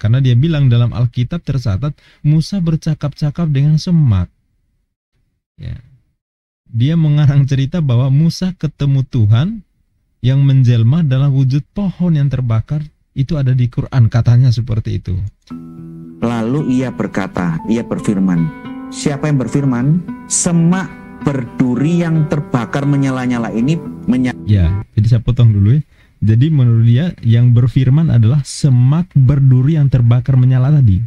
karena dia bilang dalam Alkitab tercatat Musa bercakap-cakap dengan semak. Ya. Dia mengarang cerita bahwa Musa ketemu Tuhan yang menjelma dalam wujud pohon yang terbakar. Itu ada di Quran, katanya seperti itu. Lalu ia berkata, ia berfirman. Siapa yang berfirman? Semak berduri yang terbakar menyala-nyala ini Ya, jadi saya potong dulu ya. Jadi menurut dia yang berfirman adalah semak berduri yang terbakar menyala tadi.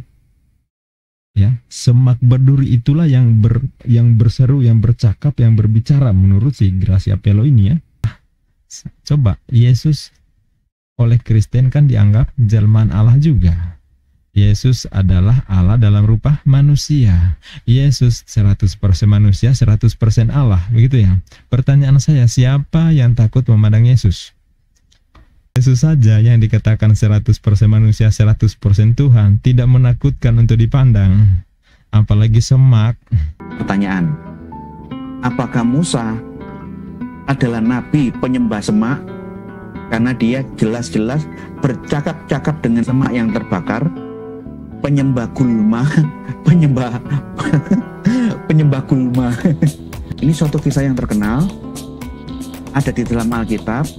Ya, semak berduri itulah yang berseru, yang bercakap, yang berbicara menurut si Gracia Pelo ini ya. Coba, Yesus oleh Kristen kan dianggap jelmaan Allah juga. Yesus adalah Allah dalam rupa manusia. Yesus 100% manusia, 100% Allah, begitu ya. Pertanyaan saya, siapa yang takut memandang Yesus? Yesus saja yang dikatakan 100% manusia, 100% Tuhan, tidak menakutkan untuk dipandang. Apalagi semak. Pertanyaan, apakah Musa adalah nabi penyembah semak? Karena dia jelas-jelas bercakap-cakap dengan semak yang terbakar, penyembah gulma, penyembah gulma. Ini suatu kisah yang terkenal, ada di dalam Alkitab,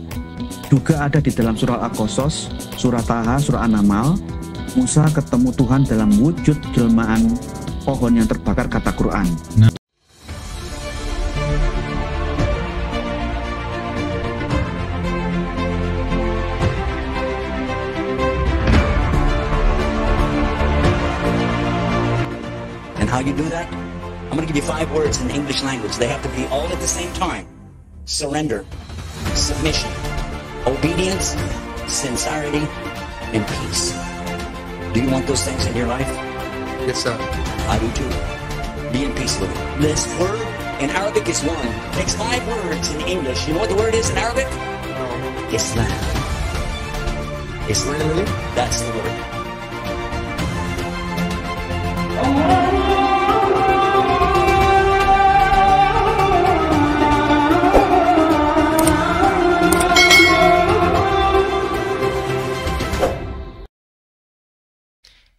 juga ada di dalam surah Al-Qasas, surah Taha, surah An-Naml. Musa ketemu Tuhan dalam wujud jelmaan pohon yang terbakar, kata Quran. How you do that? I'm going to give you 5 words in the English language. They have to be all at the same time. Surrender, submission, obedience, sincerity, and peace. Do you want those things in your life? Yes, sir. I do too. Be in peace with it. This word in Arabic is one. Takes 5 words in English. You know what the word is in Arabic? No. Islam. Islam. Really? That's the word.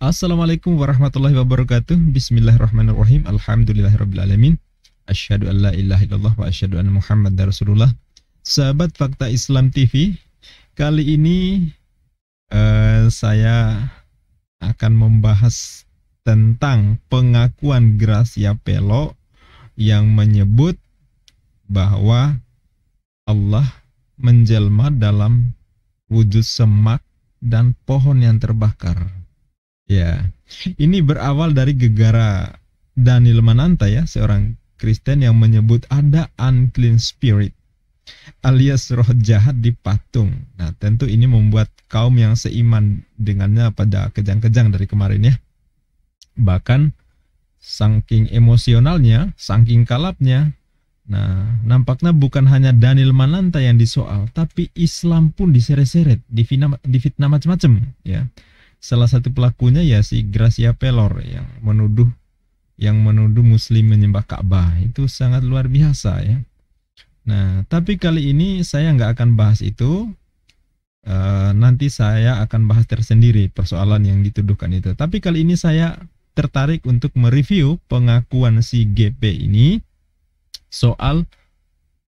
Assalamualaikum warahmatullahi wabarakatuh. Bismillahirrahmanirrahim. Alhamdulillahirrabbilalamin. Asyhadu an la ilaha illallah wa asyhadu anna Muhammadar Rasulullah. Sahabat Fakta Islam TV, kali ini saya akan membahas tentang pengakuan Gracia Pelo yang menyebut bahwa Allah menjelma dalam wujud semak dan pohon yang terbakar. Ya, ini berawal dari gegara Daniel Mananta ya, seorang Kristen yang menyebut ada unclean spirit alias roh jahat di patung. Nah, tentu ini membuat kaum yang seiman dengannya pada kejang-kejang dari kemarin ya. Bahkan saking emosionalnya, saking kalapnya. Nah, nampaknya bukan hanya Daniel Mananta yang disoal, tapi Islam pun diseret-seret, difitnah macam-macam ya. Salah satu pelakunya ya si Gracia Pelor yang menuduh Muslim menyembah Ka'bah. Itu sangat luar biasa ya. Nah, tapi kali ini saya nggak akan bahas itu. Nanti saya akan bahas tersendiri persoalan yang dituduhkan itu. Tapi kali ini saya tertarik untuk mereview pengakuan si GP ini soal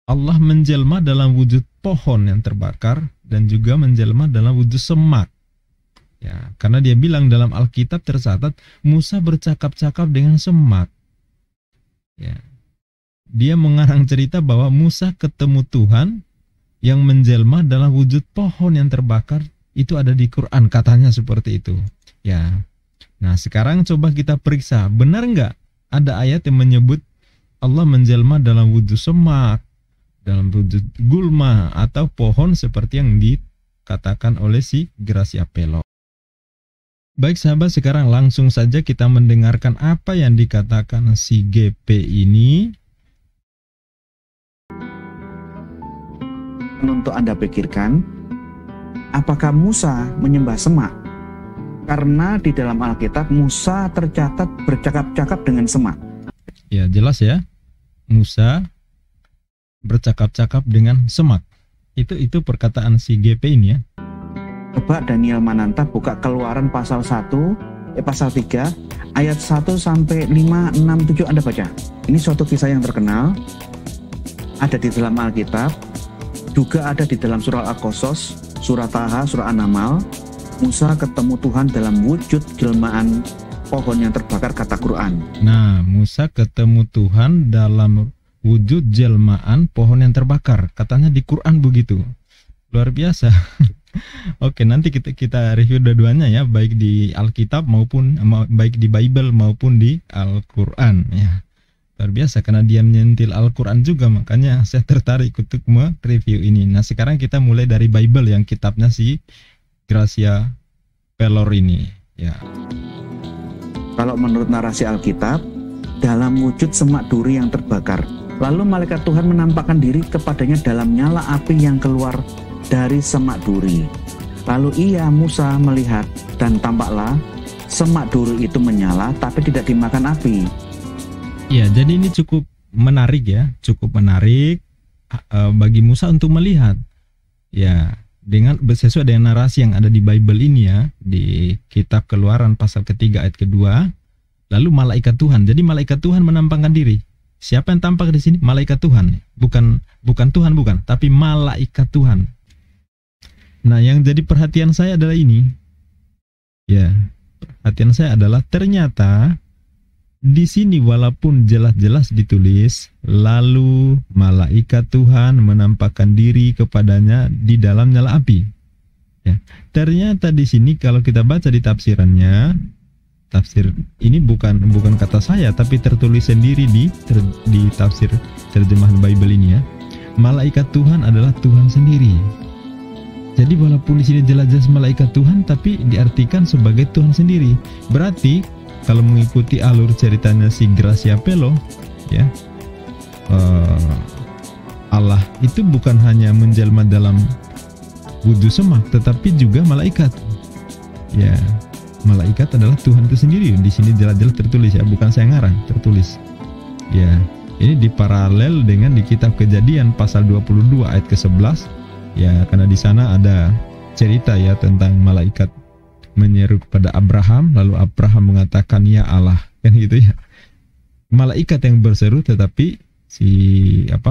Allah menjelma dalam wujud pohon yang terbakar dan juga menjelma dalam wujud semak. Ya, karena dia bilang dalam Alkitab tercatat Musa bercakap-cakap dengan semak. Ya. Dia mengarang cerita bahwa Musa ketemu Tuhan yang menjelma dalam wujud pohon yang terbakar. Itu ada di Quran, katanya seperti itu. Ya. Nah, sekarang coba kita periksa, benar nggak ada ayat yang menyebut Allah menjelma dalam wujud semak, dalam wujud gulma atau pohon seperti yang dikatakan oleh si Gracia Pelo. Baik sahabat, sekarang langsung saja kita mendengarkan apa yang dikatakan si GP ini. Untuk Anda pikirkan, apakah Musa menyembah semak? Karena di dalam Alkitab Musa tercatat bercakap-cakap dengan semak. Ya, jelas ya. Musa bercakap-cakap dengan semak. Itu perkataan si GP ini ya. Coba Daniel Mananta buka Keluaran pasal 3 ayat 1 sampai 5, 6, 7 Anda baca. Ini suatu kisah yang terkenal, ada di dalam Alkitab, juga ada di dalam surah Al-Qasas, surah Taha, surah An-Naml. Musa ketemu Tuhan dalam wujud jelmaan pohon yang terbakar, kata Quran. Nah, Musa ketemu Tuhan dalam wujud jelmaan pohon yang terbakar. Katanya di Quran begitu. Luar biasa. Oke, nanti kita review dua-duanya ya, baik di Alkitab maupun baik di Bible maupun di Al-Quran ya. Luar biasa karena dia menyentil Al-Quran juga, makanya saya tertarik untuk mereview ini. Nah, sekarang kita mulai dari Bible yang kitabnya si Gracia Pelor ini ya. Kalau menurut narasi Alkitab, dalam wujud semak duri yang terbakar. Lalu malaikat Tuhan menampakkan diri kepadanya dalam nyala api yang keluar dari semak duri. Lalu ia, Musa, melihat, dan tampaklah semak duri itu menyala tapi tidak dimakan api. Ya, jadi ini cukup menarik ya, cukup menarik bagi Musa untuk melihat. Ya, dengan sesuai dengan narasi yang ada di Bible ini ya, di kitab Keluaran pasal ketiga ayat kedua. Lalu malaikat Tuhan. Jadi malaikat Tuhan menampakkan diri. Siapa yang tampak di sini? Malaikat Tuhan. Bukan Tuhan, bukan, tapi malaikat Tuhan. Nah, yang jadi perhatian saya adalah ini. Ya, perhatian saya adalah ternyata di sini walaupun jelas-jelas ditulis, lalu malaikat Tuhan menampakkan diri kepadanya di dalam nyala api. Ya, ternyata di sini kalau kita baca di tafsirannya, tafsir ini bukan kata saya, tapi tertulis sendiri di tafsir terjemahan Bible ini ya. Malaikat Tuhan adalah Tuhan sendiri. Jadi walaupun di sini jelas-jelas malaikat Tuhan, tapi diartikan sebagai Tuhan sendiri. Berarti kalau mengikuti alur ceritanya si Gracia Pelor, ya, Allah itu bukan hanya menjelma dalam wujud semak, tetapi juga malaikat. Ya, malaikat adalah Tuhan itu sendiri. Di sini jelas-jelas tertulis ya, bukan saya ngarang, tertulis. Ya, ini diparalel dengan di kitab Kejadian pasal 22 ayat ke-11. Ya, karena di sana ada cerita ya tentang malaikat menyeru kepada Abraham, lalu Abraham mengatakan ya Allah, kan gitu ya. Malaikat yang berseru, tetapi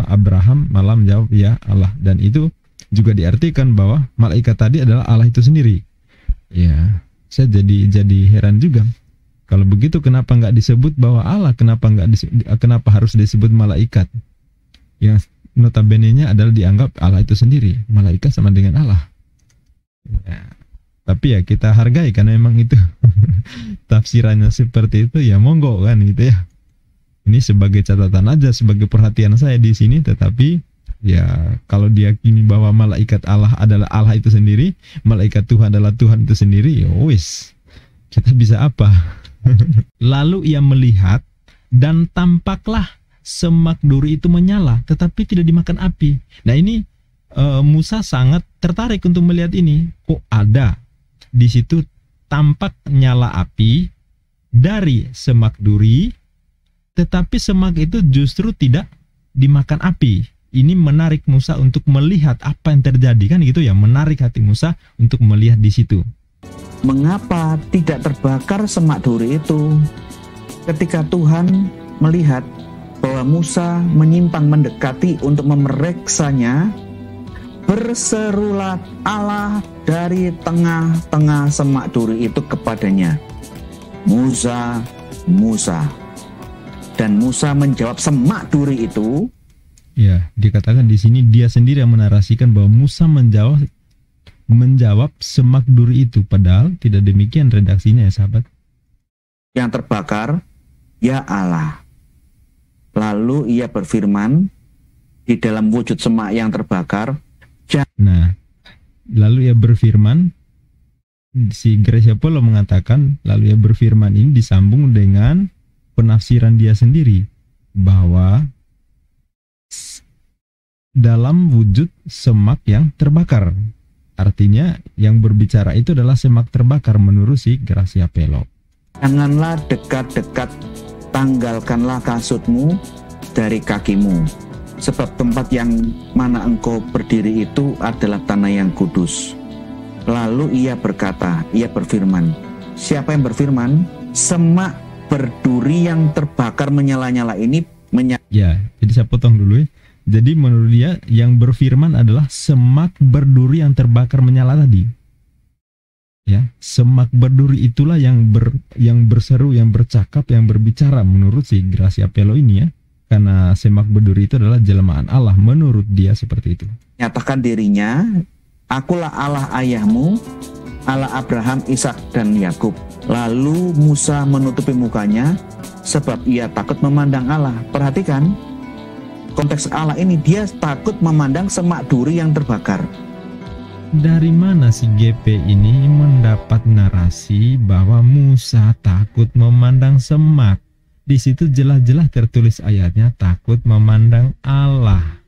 Abraham malah menjawab ya Allah, dan itu juga diartikan bahwa malaikat tadi adalah Allah itu sendiri. Ya, saya jadi heran juga. Kalau begitu kenapa nggak disebut bahwa Allah, kenapa harus disebut malaikat? Yang notabene-nya adalah dianggap Allah itu sendiri, malaikat sama dengan Allah. Ya. Tapi ya kita hargai karena memang itu tafsirannya seperti itu ya, monggo kan gitu ya. Ini sebagai catatan aja, sebagai perhatian saya di sini. Tetapi ya kalau diyakini bahwa malaikat Allah adalah Allah itu sendiri, malaikat Tuhan adalah Tuhan itu sendiri, ya wis, kita bisa apa? Lalu ia melihat dan tampaklah semak duri itu menyala tetapi tidak dimakan api. Nah ini Musa sangat tertarik untuk melihat ini. Kok ada di situ tampak nyala api dari semak duri, tetapi semak itu justru tidak dimakan api. Ini menarik Musa untuk melihat apa yang terjadi, kan gitu ya, menarik hati Musa untuk melihat di situ. Mengapa tidak terbakar semak duri itu? Ketika Tuhan melihat bahwa Musa menyimpang mendekati untuk memeriksanya, berserulah Allah dari tengah-tengah semak duri itu kepadanya, Musa, Musa. Dan Musa menjawab semak duri itu. Ya, dikatakan di sini dia sendiri yang menarasikan bahwa Musa menjawab semak duri itu, padahal tidak demikian redaksinya ya sahabat. Yang terbakar, ya Allah. Lalu ia berfirman di dalam wujud semak yang terbakar. Nah, lalu ia berfirman, si Gracia Pelor mengatakan, lalu ia berfirman ini disambung dengan penafsiran dia sendiri bahwa dalam wujud semak yang terbakar. Artinya yang berbicara itu adalah semak terbakar menurut si Gracia Pelor. Janganlah dekat-dekat, tanggalkanlah kasutmu dari kakimu, sebab tempat yang mana engkau berdiri itu adalah tanah yang kudus. Lalu ia berkata, ia berfirman. Siapa yang berfirman? Semak berduri yang terbakar menyala-nyala ini Ya, jadi saya potong dulu ya. Jadi menurut dia yang berfirman adalah semak berduri yang terbakar menyala tadi. Ya, semak berduri itulah yang berseru, yang bercakap, yang berbicara menurut si Gracia Pelo ini ya. Karena semak berduri itu adalah jelmaan Allah menurut dia seperti itu. Nyatakan dirinya, akulah Allah ayahmu, Allah Abraham, Ishak dan Yakub. Lalu Musa menutupi mukanya sebab ia takut memandang Allah. Perhatikan konteks Allah ini, dia takut memandang semak duri yang terbakar. Dari mana si GP ini mendapat narasi bahwa Musa takut memandang semak? Di situ jelas-jelas tertulis ayatnya takut memandang Allah.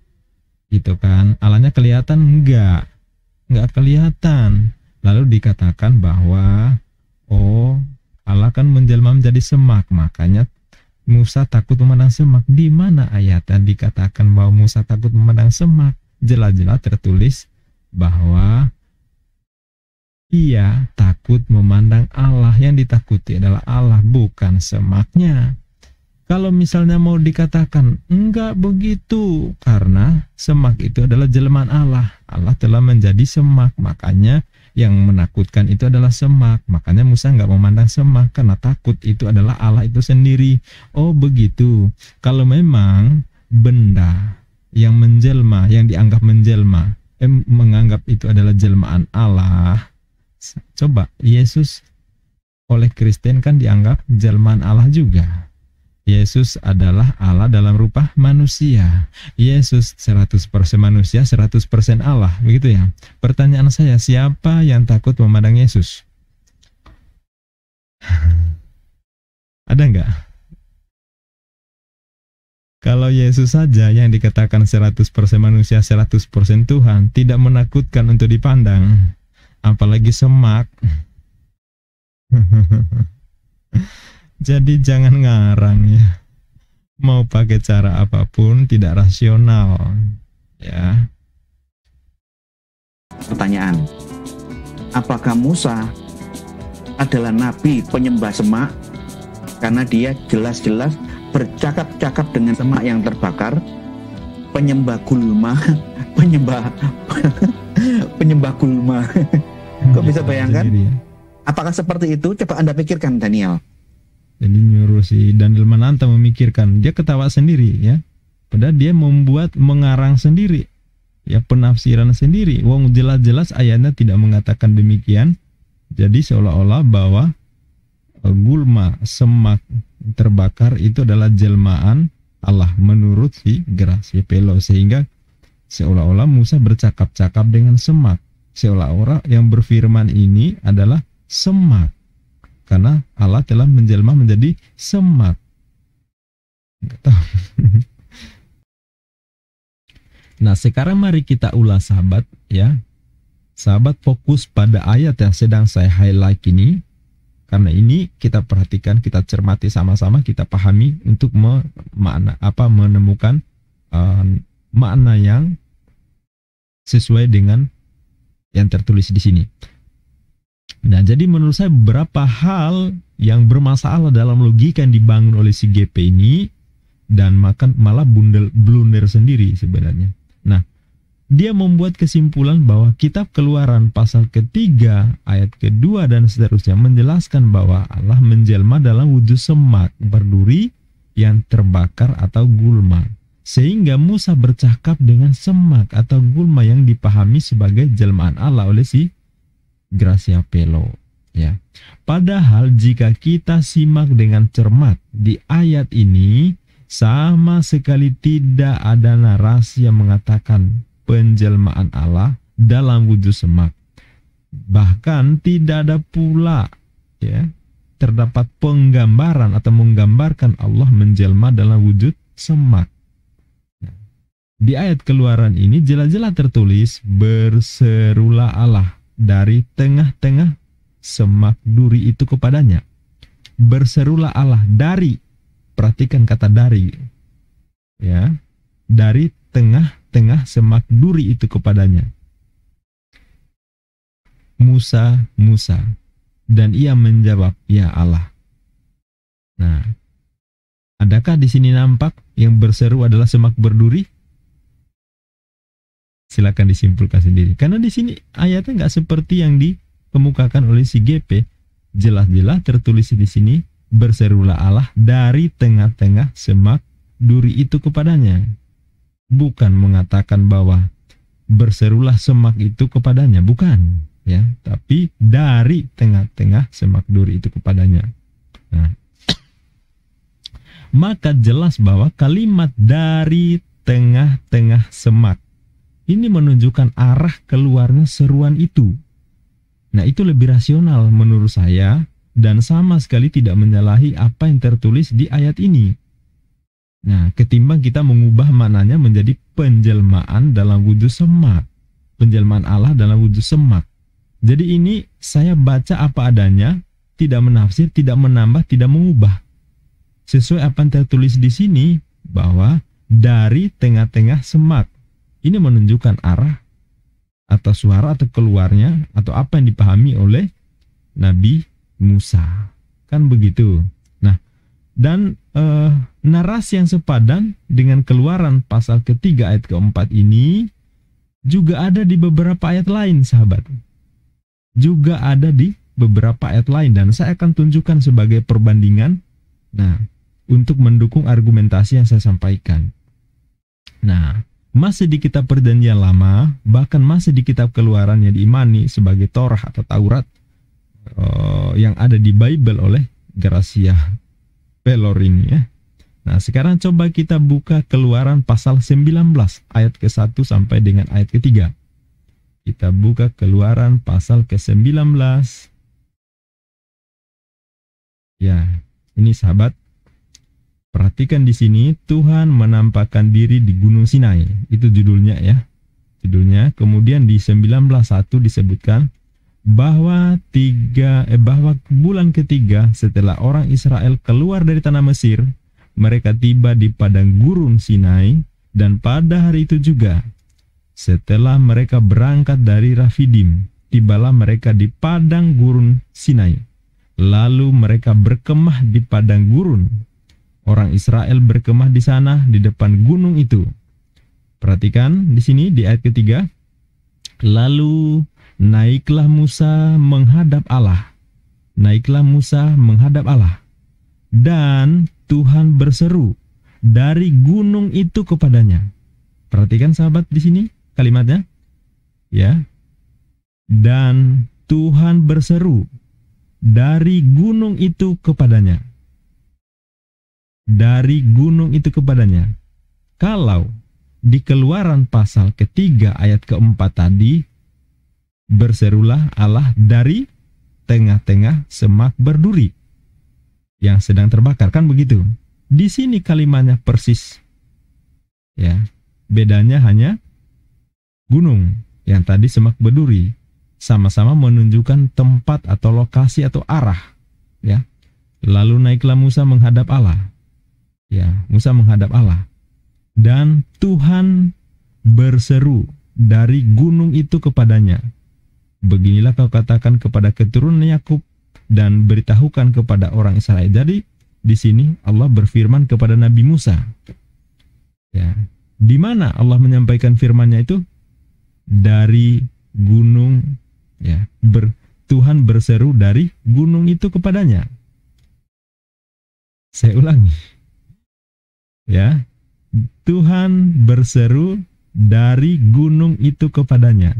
Gitu kan? Allahnya kelihatan? Enggak kelihatan. Lalu dikatakan bahwa oh, Allah kan menjelma menjadi semak, makanya Musa takut memandang semak. Di mana ayatnya dikatakan bahwa Musa takut memandang semak? Jelas-jelas tertulis bahwa ia takut memandang Allah. Yang ditakuti adalah Allah, bukan semaknya. Kalau misalnya mau dikatakan enggak begitu, karena semak itu adalah jelmaan Allah. Allah telah menjadi semak, makanya yang menakutkan itu adalah semak. Makanya Musa enggak memandang semak, karena takut itu adalah Allah itu sendiri. Oh begitu. Kalau memang benda yang menjelma, yang dianggap menjelma, menganggap itu adalah jelmaan Allah. Coba Yesus oleh Kristen kan dianggap jelmaan Allah juga. Yesus adalah Allah dalam rupa manusia. Yesus 100% manusia, 100% Allah, begitu ya. Pertanyaan saya, siapa yang takut memandang Yesus? Ada enggak? Kalau Yesus saja yang dikatakan 100% manusia, 100% Tuhan, tidak menakutkan untuk dipandang, apalagi semak. Jadi jangan ngarang ya. Mau pakai cara apapun tidak rasional ya. Pertanyaan, apakah Musa adalah nabi penyembah semak? Karena dia jelas-jelas bercakap-cakap dengan semak yang terbakar, penyembah gulma, penyembah gulma. Kok bisa bayangkan? Ya. Apakah seperti itu? Coba Anda pikirkan, Daniel. Jadi nyuruh si Daniel Mananta memikirkan, dia ketawa sendiri ya. Padahal dia mengarang sendiri ya, penafsiran sendiri. Wong jelas-jelas ayatnya tidak mengatakan demikian. Jadi seolah-olah bahwa gulma, semak terbakar itu adalah jelmaan Allah menurut si Gracia Pelo, sehingga seolah-olah Musa bercakap-cakap dengan semak. Seolah-olah yang berfirman ini adalah semak, karena Allah telah menjelma menjadi semak. Nggak tahu. Nah, sekarang mari kita ulas sahabat ya. Sahabat fokus pada ayat yang sedang saya highlight ini. Karena ini kita perhatikan, kita cermati sama-sama, kita pahami untuk menemukan makna yang sesuai dengan yang tertulis di sini. Nah, jadi menurut saya beberapa hal yang bermasalah dalam logika yang dibangun oleh si GP ini, dan malah blunder sendiri sebenarnya. Nah, dia membuat kesimpulan bahwa kitab Keluaran pasal ketiga, ayat kedua dan seterusnya menjelaskan bahwa Allah menjelma dalam wujud semak berduri yang terbakar atau gulma. Sehingga Musa bercakap dengan semak atau gulma yang dipahami sebagai jelmaan Allah oleh si Gracia Pelo ya. Padahal jika kita simak dengan cermat di ayat ini, sama sekali tidak ada narasi yang mengatakan penjelmaan Allah dalam wujud semak. Bahkan tidak ada pula ya terdapat penggambaran atau menggambarkan Allah menjelma dalam wujud semak. Di ayat Keluaran ini jelas-jelas tertulis, berserulah Allah dari tengah-tengah semak duri itu kepadanya. Berserulah Allah dari, perhatikan kata dari ya, dari tengah-tengah semak duri itu kepadanya. Musa, Musa. Dan ia menjawab, ya Allah. Nah, adakah di sini nampak yang berseru adalah semak berduri? Silakan disimpulkan sendiri. Karena di sini ayatnya nggak seperti yang dikemukakan oleh si GP. Jelas-jelas tertulis di sini, berserulah Allah dari tengah-tengah semak duri itu kepadanya. Bukan mengatakan bahwa berserulah semak itu kepadanya, bukan, ya, tapi dari tengah-tengah semak duri itu kepadanya. Nah, maka jelas bahwa kalimat dari tengah-tengah semak ini menunjukkan arah keluarnya seruan itu. Nah, itu lebih rasional menurut saya dan sama sekali tidak menyalahi apa yang tertulis di ayat ini. Nah, ketimbang kita mengubah maknanya menjadi penjelmaan dalam wujud semak. Penjelmaan Allah dalam wujud semak. Jadi ini saya baca apa adanya, tidak menafsir, tidak menambah, tidak mengubah. Sesuai apa yang tertulis di sini, bahwa dari tengah-tengah semak. Ini menunjukkan arah atau suara atau keluarnya atau apa yang dipahami oleh Nabi Musa. Kan begitu. Nah, dan narasi yang sepadan dengan Keluaran pasal ketiga ayat keempat ini juga ada di beberapa ayat lain, sahabat. Juga ada di beberapa ayat lain dan saya akan tunjukkan sebagai perbandingan. Nah, untuk mendukung argumentasi yang saya sampaikan. Nah, masih di kitab Perjanjian Lama, bahkan masih di kitab Keluaran yang diimani sebagai Torah atau Taurat yang ada di Bible oleh Gracia Pelor ini, ya. Nah, sekarang coba kita buka Keluaran pasal 19 ayat ke-1 sampai dengan ayat ke-3. Kita buka Keluaran pasal ke-19. Ya, ini sahabat, perhatikan di sini Tuhan menampakkan diri di Gunung Sinai. Itu judulnya, ya. Judulnya. Kemudian di 19:1 disebutkan bahwa bulan ketiga setelah orang Israel keluar dari tanah Mesir, mereka tiba di padang gurun Sinai, dan pada hari itu juga setelah mereka berangkat dari Rafidim, tibalah mereka di padang gurun Sinai. Lalu mereka berkemah di padang gurun. Orang Israel berkemah di sana di depan gunung itu. Perhatikan di sini di ayat ketiga. Lalu naiklah Musa menghadap Allah. Naiklah Musa menghadap Allah. Dan Tuhan berseru dari gunung itu kepadanya. Perhatikan sahabat di sini kalimatnya. Ya. Dan Tuhan berseru dari gunung itu kepadanya. Dari gunung itu kepadanya. Kalau di Keluaran pasal ketiga ayat keempat tadi, berserulah Allah dari tengah-tengah semak berduri yang sedang terbakar, kan begitu. Di sini kalimatnya persis, ya, bedanya hanya gunung, yang tadi semak berduri, sama-sama menunjukkan tempat atau lokasi atau arah, ya. Lalu naiklah Musa menghadap Allah. Ya, Musa menghadap Allah. Dan Tuhan berseru dari gunung itu kepadanya. Beginilah kau katakan kepada keturunan Yakub dan beritahukan kepada orang Israel. Jadi di sini Allah berfirman kepada Nabi Musa. Ya, di mana Allah menyampaikan firman-Nya itu? Dari gunung, ya. Tuhan berseru dari gunung itu kepadanya. Saya ulangi. Ya, Tuhan berseru dari gunung itu kepadanya.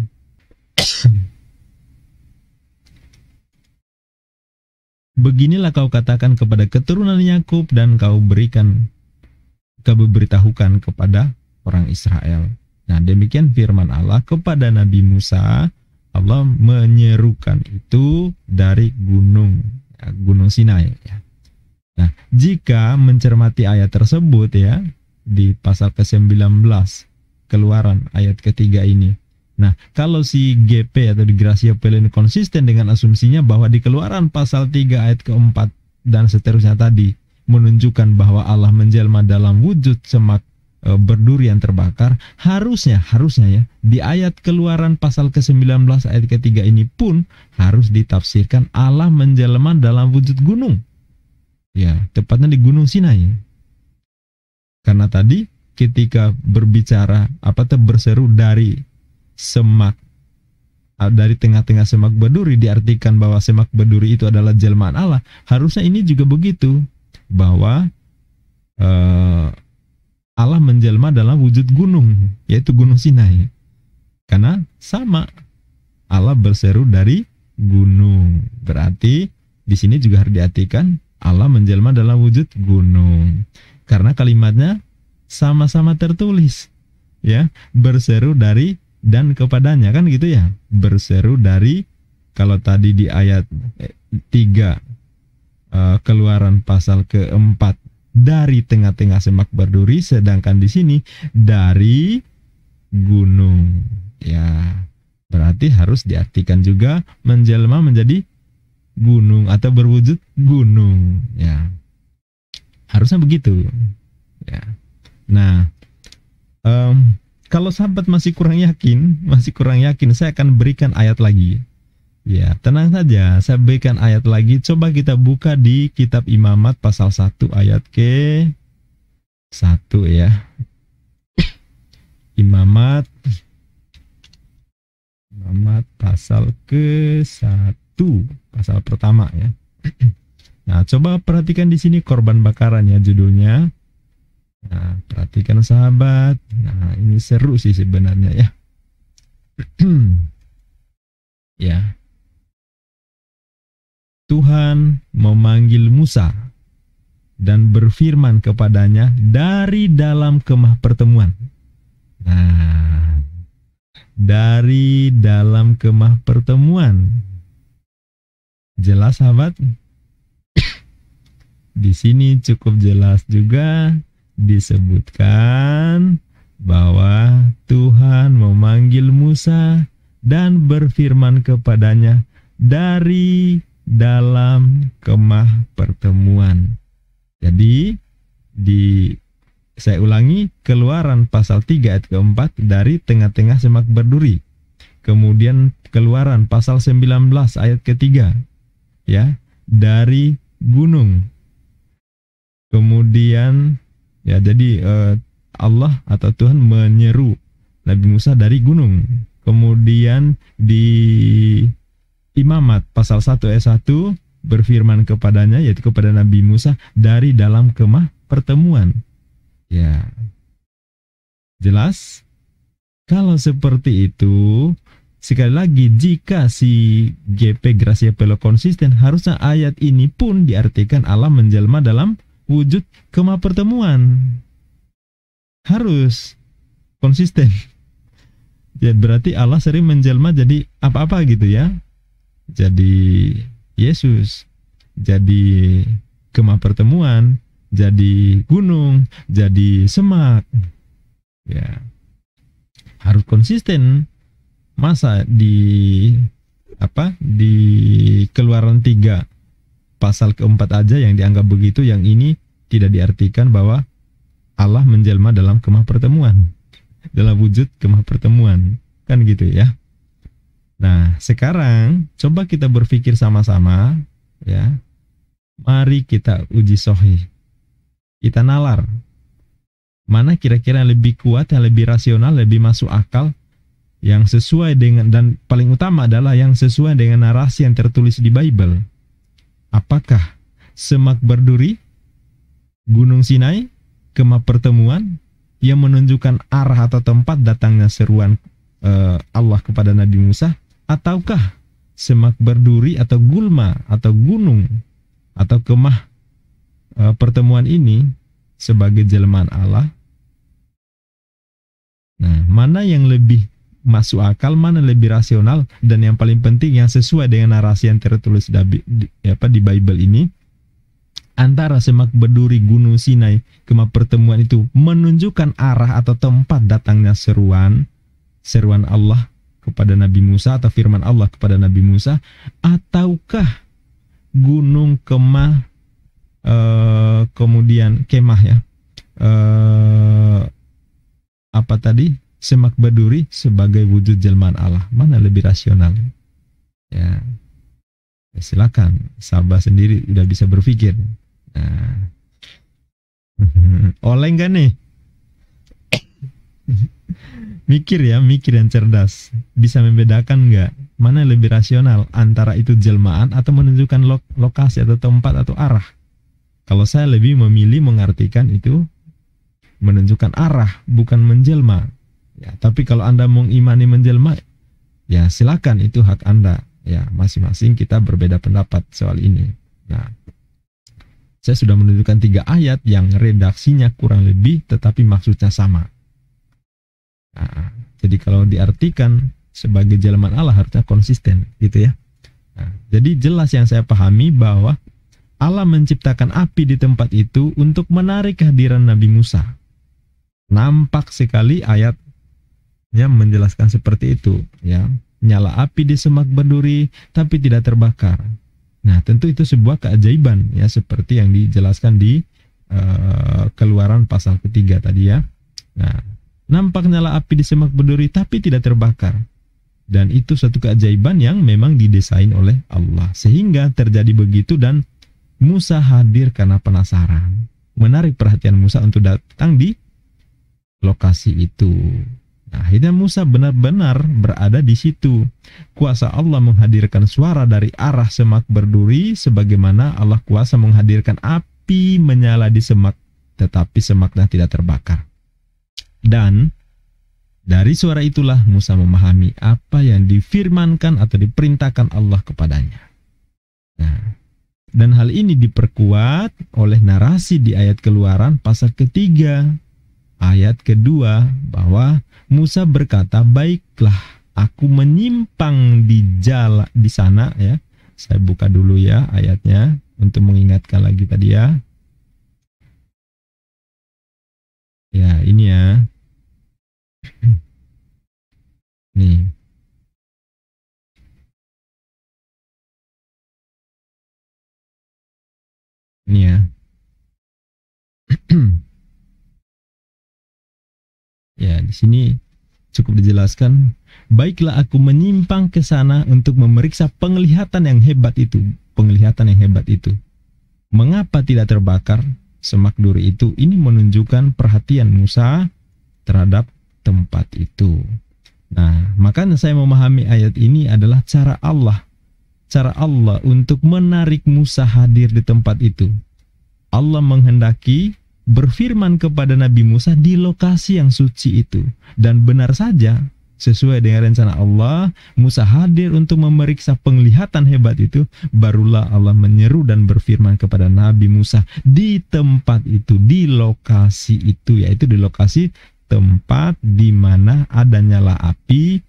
Beginilah kau katakan kepada keturunan Yakub dan kau beritahukan kepada orang Israel. Nah, demikian firman Allah kepada Nabi Musa. Allah menyerukan itu dari gunung, ya, gunung Sinai, ya. Nah, jika mencermati ayat tersebut, ya, di pasal ke-19 Keluaran ayat ketiga ini. Nah, kalau si GP atau di Gracia Pelin konsisten dengan asumsinya bahwa di Keluaran pasal 3 ayat keempat dan seterusnya tadi menunjukkan bahwa Allah menjelma dalam wujud semak berduri yang terbakar, harusnya ya di ayat Keluaran pasal ke-19 ayat ke-3 ini pun harus ditafsirkan Allah menjelma dalam wujud gunung. Ya, tepatnya di Gunung Sinai. Karena tadi ketika berbicara berseru dari semak, dari tengah-tengah semak berduri, diartikan bahwa semak berduri itu adalah jelmaan Allah. Harusnya ini juga begitu, bahwa Allah menjelma dalam wujud gunung, yaitu Gunung Sinai. Karena sama, Allah berseru dari gunung. Berarti di sini juga harus diartikan Allah menjelma dalam wujud gunung. Karena kalimatnya sama-sama tertulis, ya, berseru dari dan kepadanya, kan gitu ya. Berseru dari, kalau tadi di ayat 3 Keluaran pasal ke-4 dari tengah-tengah semak berduri, sedangkan di sini dari gunung. Ya, berarti harus diartikan juga menjelma menjadi gunung atau berwujud gunung. Ya, harusnya begitu. Ya. Nah, kalau sahabat masih kurang yakin, saya akan berikan ayat lagi. Ya, tenang saja, saya berikan ayat lagi. Coba kita buka di kitab Imamat pasal 1 ayat ke-1 ya. Imamat pasal ke-1, pasal pertama ya. Nah, coba perhatikan di sini korban bakaran ya judulnya. Nah, perhatikan sahabat. Nah, ini seru sih sebenarnya ya. Ya. Tuhan memanggil Musa dan berfirman kepadanya dari dalam kemah pertemuan. Nah, dari dalam kemah pertemuan. Jelas sahabat? Di sini cukup jelas juga disebutkan bahwa Tuhan memanggil Musa dan berfirman kepadanya dari dalam kemah pertemuan. Jadi saya ulangi, Keluaran pasal 3 ayat ke-4 dari tengah-tengah semak berduri. Kemudian Keluaran pasal 19 ayat ke-3 ya, dari gunung. Kemudian ya, jadi Allah atau Tuhan menyeru Nabi Musa dari gunung. Kemudian di Imamat pasal 1 ayat 1 berfirman kepadanya, yaitu kepada Nabi Musa dari dalam kemah pertemuan. Ya, jelas? Kalau seperti itu, sekali lagi, jika si GP Gracia Pelo konsisten, harusnya ayat ini pun diartikan Allah menjelma dalam wujud kemah pertemuan. Harus konsisten. Jadi berarti Allah sering menjelma jadi apa-apa gitu ya. Jadi Yesus, jadi kemah pertemuan, jadi gunung, jadi semak. Ya, harus konsisten. Masa di Keluaran 3 pasal ke-4 aja yang dianggap begitu, yang ini tidak diartikan bahwa Allah menjelma dalam kemah pertemuan, dalam wujud kemah pertemuan, kan gitu ya. Nah, sekarang coba kita berpikir sama-sama ya. Mari kita uji sohih. Kita nalar. Mana kira-kira yang lebih kuat, yang lebih rasional, lebih masuk akal, yang sesuai dengan, dan paling utama adalah yang sesuai dengan narasi yang tertulis di Bible. Apakah semak berduri, Gunung Sinai, kemah pertemuan yang menunjukkan arah atau tempat datangnya seruan Allah kepada Nabi Musa, ataukah semak berduri atau gulma atau gunung atau kemah pertemuan ini sebagai jelmaan Allah? Nah, mana yang lebih masuk akal, mana lebih rasional, dan yang paling penting yang sesuai dengan narasi yang tertulis di Bible ini? Antara semak berduri, Gunung Sinai, kemah pertemuan itu menunjukkan arah atau tempat datangnya seruan Allah kepada Nabi Musa atau firman Allah kepada Nabi Musa, ataukah gunung, kemah, kemudian kemah ya, apa tadi? Semak berduri sebagai wujud jelmaan Allah. Mana lebih rasional? Ya, silakan. Sahabat sendiri udah bisa berpikir. Nah, oleh enggak nih? Mikir ya, mikir yang cerdas. Bisa membedakan enggak? Mana yang lebih rasional? Antara itu jelmaan atau menunjukkan lokasi atau tempat atau arah? Kalau saya lebih memilih mengartikan itu menunjukkan arah, bukan menjelma. Ya, tapi kalau Anda mengimani menjelma, ya silakan, itu hak Anda. Ya, masing-masing kita berbeda pendapat soal ini. Nah, saya sudah menunjukkan 3 ayat yang redaksinya kurang lebih tetapi maksudnya sama. Nah, jadi kalau diartikan sebagai jelmaan Allah harusnya konsisten gitu ya. Nah, jadi jelas yang saya pahami bahwa Allah menciptakan api di tempat itu untuk menarik kehadiran Nabi Musa. Nampak sekali ayatnya menjelaskan seperti itu ya. Nyala api di semak berduri tapi tidak terbakar. Nah, tentu itu sebuah keajaiban ya, seperti yang dijelaskan di Keluaran pasal ketiga tadi ya. Nah, nampak nyala api di semak berduri tapi tidak terbakar. Dan itu suatu keajaiban yang memang didesain oleh Allah. Sehingga terjadi begitu dan Musa hadir karena penasaran. Menarik perhatian Musa untuk datang di lokasi itu. Nah, akhirnya Musa benar-benar berada di situ. Kuasa Allah menghadirkan suara dari arah semak berduri sebagaimana Allah kuasa menghadirkan api menyala di semak, tetapi semaknya tidak terbakar. Dan dari suara itulah Musa memahami apa yang difirmankan atau diperintahkan Allah kepadanya. Nah, dan hal ini diperkuat oleh narasi di ayat Keluaran pasal ketiga. Ayat kedua bahwa Musa berkata, baiklah aku menyimpang di sana ya. Saya buka dulu ya ayatnya untuk mengingatkan lagi tadi ya. Ya ini ya. Nih. Ini ya. Ya, di sini cukup dijelaskan, baiklah aku menyimpang ke sana untuk memeriksa penglihatan yang hebat itu. Penglihatan yang hebat itu. Mengapa tidak terbakar semak duri itu? Ini menunjukkan perhatian Musa terhadap tempat itu. Nah, makanya saya memahami ayat ini adalah cara Allah untuk menarik Musa hadir di tempat itu. Allah menghendaki berfirman kepada Nabi Musa di lokasi yang suci itu. Dan benar saja, sesuai dengan rencana Allah, Musa hadir untuk memeriksa penglihatan hebat itu. Barulah Allah menyeru dan berfirman kepada Nabi Musa di tempat itu, di lokasi itu, yaitu di lokasi tempat di mana ada nyala api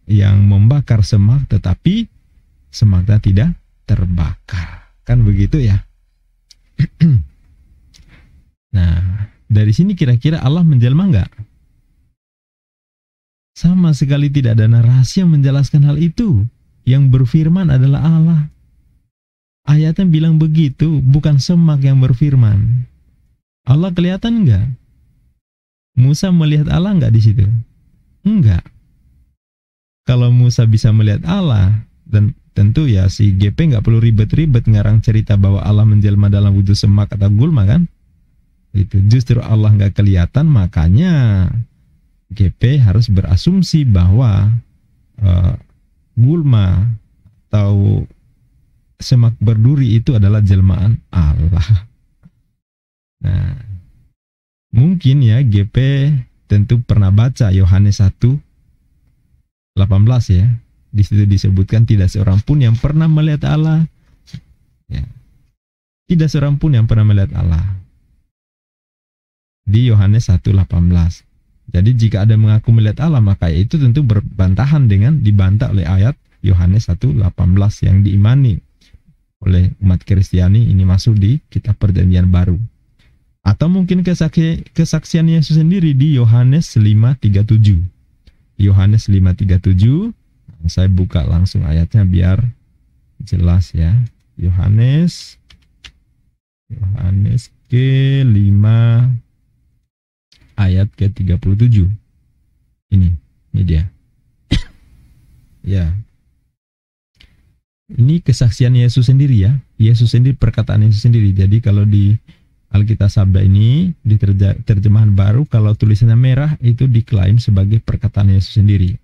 yang membakar semak, tetapi semaknya tidak terbakar. Kan begitu ya? Nah, dari sini kira-kira Allah menjelma enggak? Sama sekali tidak ada narasi yang menjelaskan hal itu. Yang berfirman adalah Allah. Ayatnya bilang begitu, bukan semak yang berfirman. Allah kelihatan enggak? Musa melihat Allah enggak di situ? Enggak. Kalau Musa bisa melihat Allah, dan tentu ya si GP enggak perlu ribet-ribet ngarang cerita bahwa Allah menjelma dalam wujud semak atau gulma kan? Itu justru Allah nggak kelihatan, makanya GP harus berasumsi bahwa gulma atau semak berduri itu adalah jelmaan Allah. Nah, mungkin ya GP tentu pernah baca Yohanes 1:18 ya. Di situ disebutkan tidak seorang pun yang pernah melihat Allah. Ya. Tidak seorang pun yang pernah melihat Allah. Di Yohanes 1:18. Jadi jika ada mengaku melihat Allah, maka itu tentu berbantahan dengan dibantah oleh ayat Yohanes 1:18 yang diimani oleh umat Kristiani. Ini masuk di kitab Perjanjian Baru. Atau mungkin kesaksian Yesus sendiri di Yohanes 5:37. Yohanes 5:37. Saya buka langsung ayatnya biar jelas ya. Yohanes ke-5 ayat ke-37. Ini dia. Ya. Ini kesaksian Yesus sendiri ya. Yesus sendiri, perkataan Yesus sendiri. Jadi kalau di Alkitab Sabda ini, di terjemahan baru, kalau tulisannya merah, itu diklaim sebagai perkataan Yesus sendiri.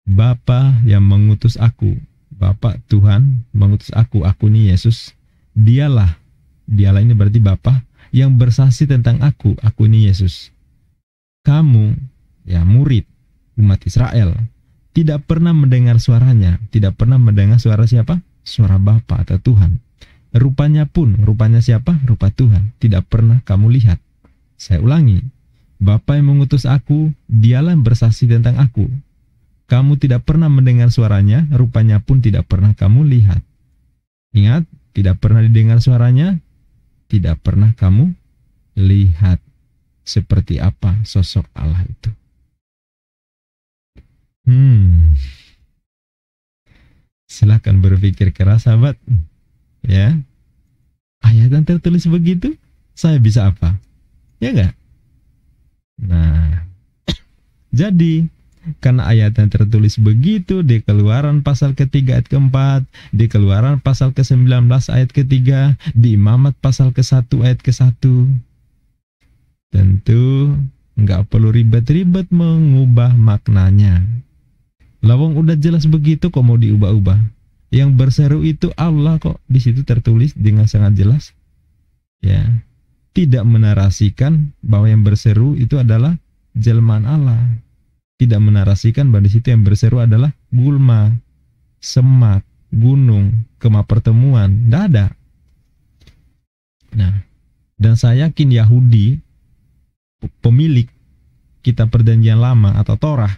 Bapa yang mengutus aku, Bapa Tuhan mengutus aku ini Yesus. Dialah ini berarti Bapa yang bersaksi tentang aku ini Yesus. Kamu, ya murid, umat Israel, tidak pernah mendengar suaranya. Tidak pernah mendengar suara siapa? Suara Bapa atau Tuhan. Rupanya siapa? Rupa Tuhan. Tidak pernah kamu lihat. Saya ulangi. Bapa yang mengutus aku, dialah yang bersaksi tentang aku. Kamu tidak pernah mendengar suaranya, rupanya pun tidak pernah kamu lihat. Ingat, tidak pernah didengar suaranya, tidak pernah kamu lihat. Seperti apa sosok Allah itu. Silahkan berpikir keras, sahabat. Ya, ayat yang tertulis begitu, saya bisa apa? Ya enggak? Nah, jadi karena ayat yang tertulis begitu di Keluaran pasal ke-3 ayat ke-4, di Keluaran pasal ke-19 ayat ke-3, di Imamat pasal ke-1 ayat ke-1, tentu enggak perlu ribet-ribet mengubah maknanya. Lawang udah jelas begitu, kok mau diubah-ubah? Yang berseru itu Allah kok, di situ tertulis dengan sangat jelas. Ya, tidak menarasikan bahwa yang berseru itu adalah jelmaan Allah. Tidak menarasikan bahwa di situ yang berseru adalah gulma, semak, gunung, kemah pertemuan. Tidak ada. Nah, dan saya yakin Yahudi, pemilik kitab Perjanjian Lama atau Torah,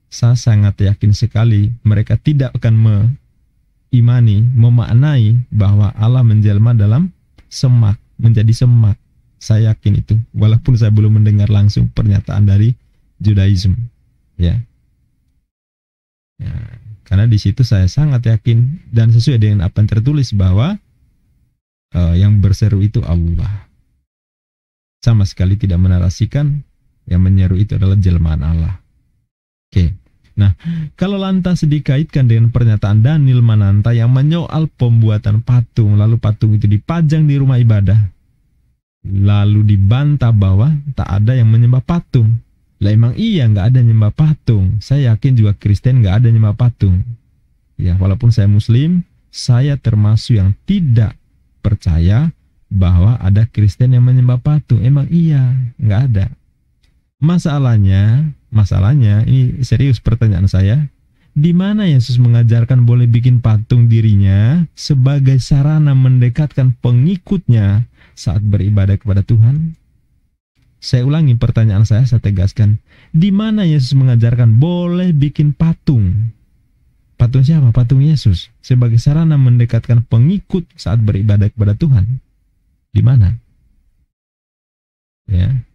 saya sangat yakin sekali mereka tidak akan memaknai bahwa Allah menjelma dalam semak, menjadi semak. Saya yakin itu, walaupun saya belum mendengar langsung pernyataan dari Judaism, ya. Karena di situ saya sangat yakin dan sesuai dengan apa yang tertulis bahwa yang berseru itu Allah. Sama sekali tidak menarasikan yang menyeru itu adalah jelmaan Allah. Oke. Nah, kalau lantas dikaitkan dengan pernyataan Daniel Mananta yang menyoal pembuatan patung, lalu patung itu dipajang di rumah ibadah, lalu dibantah bahwa tak ada yang menyembah patung. Lah emang iya nggak ada nyembah patung. Saya yakin juga Kristen nggak ada nyembah patung. Ya, walaupun saya Muslim, saya termasuk yang tidak percaya bahwa ada Kristen yang menyembah patung. Emang iya, nggak ada. Masalahnya, ini serius pertanyaan saya. Di mana Yesus mengajarkan boleh bikin patung dirinya sebagai sarana mendekatkan pengikutnya saat beribadah kepada Tuhan? Saya ulangi pertanyaan saya tegaskan. Di mana Yesus mengajarkan boleh bikin patung? Patung siapa? Patung Yesus. Sebagai sarana mendekatkan pengikut saat beribadah kepada Tuhan. Di mana? Ya.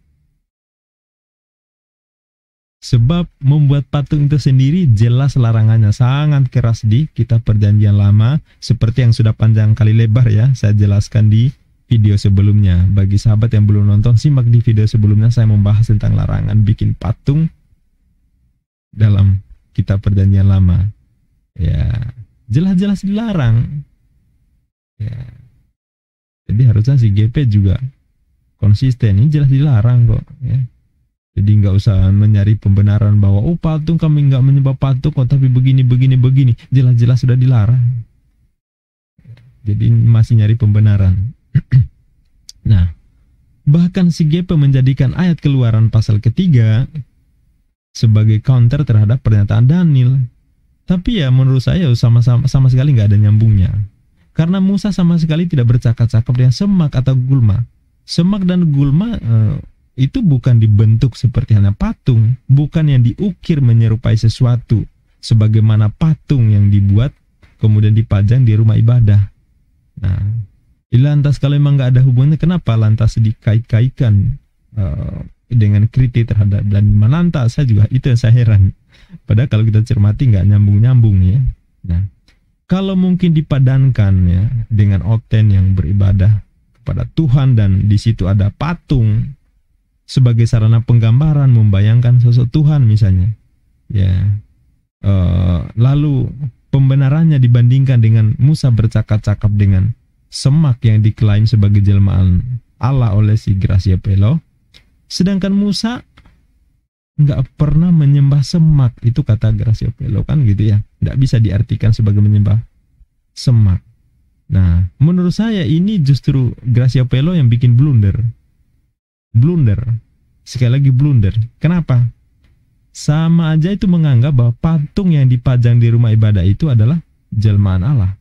Sebab membuat patung itu sendiri jelas larangannya sangat keras di kitab Perjanjian Lama, seperti yang sudah panjang kali lebar ya saya jelaskan di video sebelumnya. Bagi sahabat yang belum nonton, simak di video sebelumnya, saya membahas tentang larangan bikin patung dalam kitab Perjanjian Lama. Ya, jelas-jelas dilarang. Ya. Jadi harusnya si GP juga konsisten, ini jelas dilarang kok ya. Jadi nggak usah mencari pembenaran bahwa patung kami nggak menyembah patung kok, tapi begini. Jelas-jelas sudah dilarang. Jadi masih nyari pembenaran. Nah, bahkan si GP menjadikan ayat Keluaran pasal ke-3 sebagai counter terhadap pernyataan Daniel. Tapi ya menurut saya sama sekali nggak ada nyambungnya. Karena Musa sama sekali tidak bercakap-cakap dengan semak atau gulma. Semak dan gulma itu bukan dibentuk seperti halnya patung, bukan yang diukir menyerupai sesuatu, sebagaimana patung yang dibuat kemudian dipajang di rumah ibadah. Nah, lantas kalau memang nggak ada hubungannya, kenapa lantas dikait-kaitkan dengan kritik terhadap Daniel Mananta? Saya juga itu yang saya heran. Padahal kalau kita cermati nggak nyambung-nyambung ya. Nah, kalau mungkin dipadankan ya dengan Oten yang beribadah kepada Tuhan dan di situ ada patung sebagai sarana penggambaran membayangkan sosok Tuhan misalnya. Ya. Lalu pembenarannya dibandingkan dengan Musa bercakap-cakap dengan semak yang diklaim sebagai jelmaan Allah oleh si Gracia Pelo. Sedangkan Musa nggak pernah menyembah semak, itu kata Gracia Pelo kan gitu ya. Nggak bisa diartikan sebagai menyembah semak. Nah, menurut saya ini justru Gracia Pelo yang bikin blunder. Sekali lagi blunder. Kenapa? Sama aja itu menganggap bahwa patung yang dipajang di rumah ibadah itu adalah jelmaan Allah.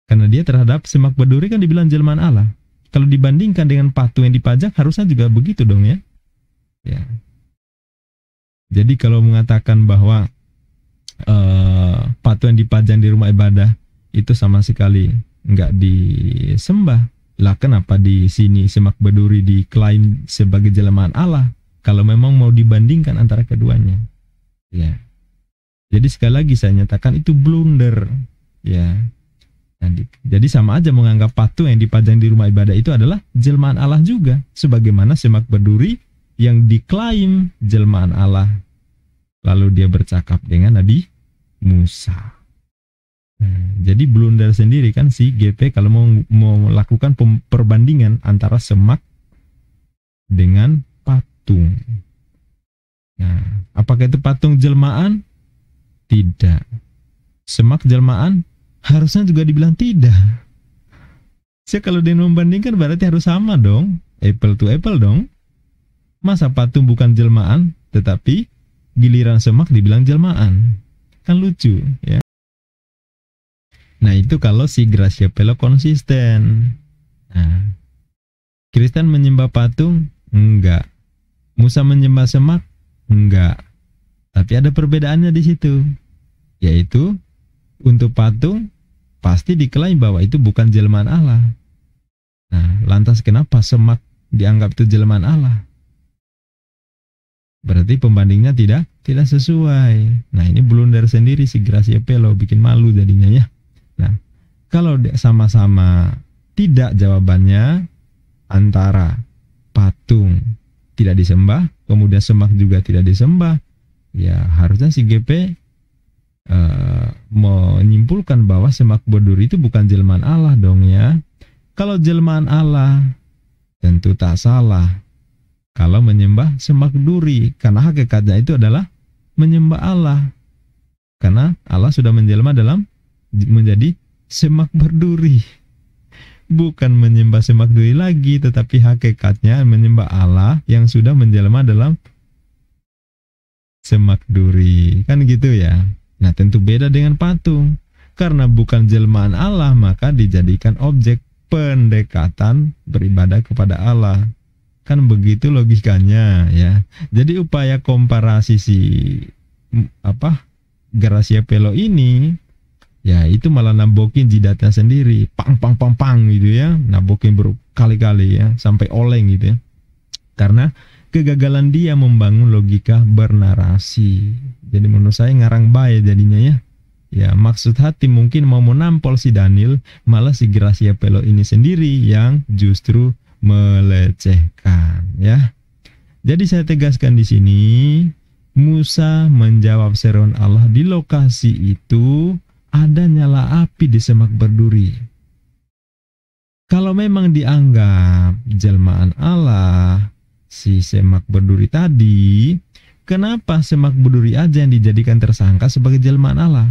Karena dia terhadap semak berduri kan dibilang jelmaan Allah. Kalau dibandingkan dengan patung yang dipajang harusnya juga begitu dong ya. Ya. Jadi kalau mengatakan bahwa patung yang dipajang di rumah ibadah itu sama sekali nggak disembah, lah kenapa di sini semak berduri diklaim sebagai jelmaan Allah? Kalau memang mau dibandingkan antara keduanya, ya. Jadi sekali lagi saya nyatakan itu blunder, ya. Jadi sama aja menganggap patung yang dipajang di rumah ibadah itu adalah jelmaan Allah juga, sebagaimana semak berduri yang diklaim jelmaan Allah. Lalu dia bercakap dengan Nabi Musa. Nah, jadi blunder sendiri kan si GP kalau mau melakukan perbandingan antara semak dengan patung. Nah, apakah itu patung jelmaan? Tidak. Semak jelmaan? Harusnya juga dibilang tidak. Jadi kalau dia membandingkan berarti harus sama dong. Apple to apple dong. Masa patung bukan jelmaan, tetapi giliran semak dibilang jelmaan? Kan lucu ya. Nah itu kalau si Gracia Pelo konsisten. Nah, Kristen menyembah patung? Enggak. Musa menyembah semak? Enggak. Tapi ada perbedaannya di situ. Yaitu untuk patung pasti diklaim bahwa itu bukan jelmaan Allah. Nah, lantas kenapa semak dianggap itu jelmaan Allah? Berarti pembandingnya tidak sesuai. Nah, ini blunder sendiri si Gracia Pelo, bikin malu jadinya ya. Nah, kalau sama-sama tidak jawabannya antara patung tidak disembah, kemudian semak juga tidak disembah, ya harusnya si GP menyimpulkan bahwa semak berduri itu bukan jelmaan Allah dong ya. Kalau jelmaan Allah tentu tak salah kalau menyembah semak duri, karena hakikatnya itu adalah menyembah Allah. Karena Allah sudah menjelma menjadi semak berduri. Bukan menyembah semak duri lagi, tetapi hakikatnya menyembah Allah yang sudah menjelma dalam semak duri. Kan gitu ya. Nah, tentu beda dengan patung. Karena bukan jelmaan Allah, maka dijadikan objek pendekatan beribadah kepada Allah. Kan begitu logikanya ya. Jadi upaya komparasi si Gracia Pelo ini ya itu malah nabokin jidatnya sendiri, pang gitu ya, nabokin berkali-kali ya sampai oleng gitu ya. Karena kegagalan dia membangun logika bernarasi. Jadi menurut saya ngarang bae jadinya ya. Ya maksud hati mungkin mau menampol si Daniel, malah si Gracia Pelo ini sendiri yang justru melecehkan ya. Jadi saya tegaskan di sini, Musa menjawab seruan Allah di lokasi itu ada nyala api di semak berduri. Kalau memang dianggap jelmaan Allah si semak berduri tadi, kenapa semak berduri aja yang dijadikan tersangka sebagai jelmaan Allah?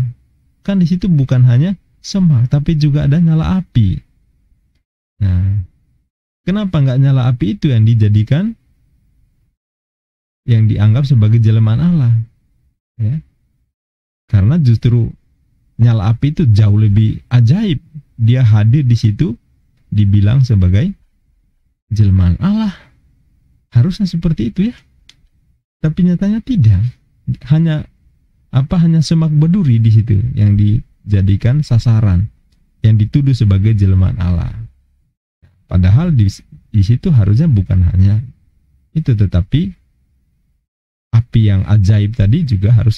Kan di situ bukan hanya semak, tapi juga ada nyala api. Nah, kenapa nggak nyala api itu yang dijadikan, yang dianggap sebagai jelmaan Allah? Ya, karena justru nyala api itu jauh lebih ajaib. Dia hadir di situ, dibilang sebagai jelmaan Allah. Harusnya seperti itu ya. Tapi nyatanya tidak. Hanya semak berduri di situ yang dijadikan sasaran, yang dituduh sebagai jelmaan Allah. Padahal di situ harusnya bukan hanya itu, tetapi api yang ajaib tadi juga harus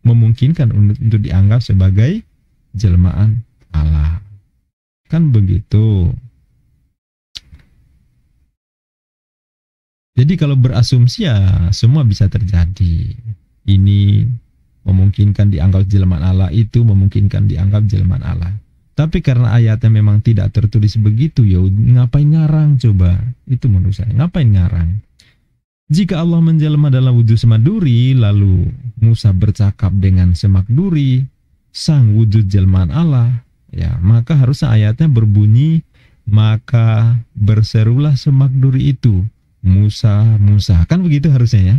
memungkinkan untuk dianggap sebagai jelmaan Allah. Kan begitu. Jadi kalau berasumsi ya semua bisa terjadi. Ini memungkinkan dianggap jelmaan Allah, itu memungkinkan dianggap jelmaan Allah. Tapi karena ayatnya memang tidak tertulis begitu, ya ngapain ngarang coba? Itu menurut saya, ngapain ngarang? Jika Allah menjelma dalam wujud semak duri, lalu Musa bercakap dengan semak duri, sang wujud jelmaan Allah, ya maka harusnya ayatnya berbunyi, maka berserulah semak duri itu, Musa, Musa. Kan begitu harusnya ya.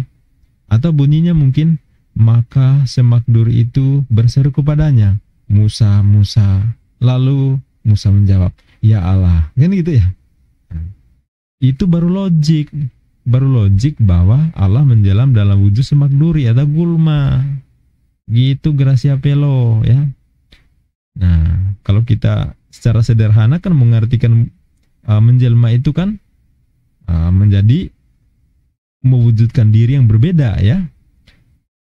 Atau bunyinya mungkin, maka semak duri itu berseru kepadanya, Musa, Musa. Lalu Musa menjawab, ya Allah. Kan gitu ya. Itu baru logik. Baru logik bahwa Allah menjelam dalam wujud semak duri atau gulma. Gitu Gracia Pelo ya. Nah, kalau kita secara sederhana kan mengartikan menjelma itu kan menjadi mewujudkan diri yang berbeda ya.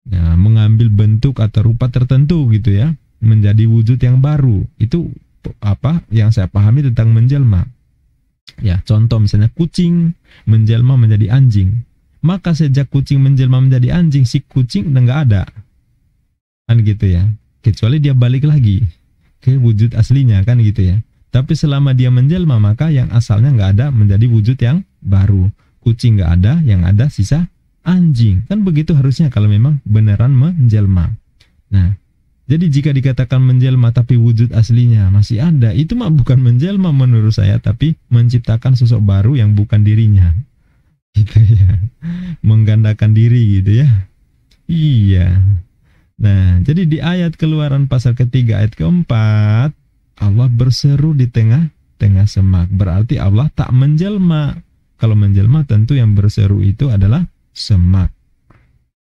Nah, mengambil bentuk atau rupa tertentu gitu ya, menjadi wujud yang baru. Itu apa yang saya pahami tentang menjelma. Ya, contoh misalnya kucing menjelma menjadi anjing. Maka sejak kucing menjelma menjadi anjing, si kucing udah nggak ada. Kan gitu ya. Kecuali dia balik lagi ke wujud aslinya kan gitu ya. Tapi selama dia menjelma maka yang asalnya nggak ada menjadi wujud yang baru. Kucing nggak ada, yang ada sisa anjing. Kan begitu harusnya kalau memang beneran menjelma. Nah, jadi jika dikatakan menjelma tapi wujud aslinya masih ada, itu mah bukan menjelma menurut saya, tapi menciptakan sosok baru yang bukan dirinya. Gitu ya. Menggandakan diri gitu ya. Iya. Nah, jadi di ayat Keluaran pasal ketiga ayat keempat, Allah berseru di tengah-tengah semak. Berarti Allah tak menjelma. Kalau menjelma tentu yang berseru itu adalah semak.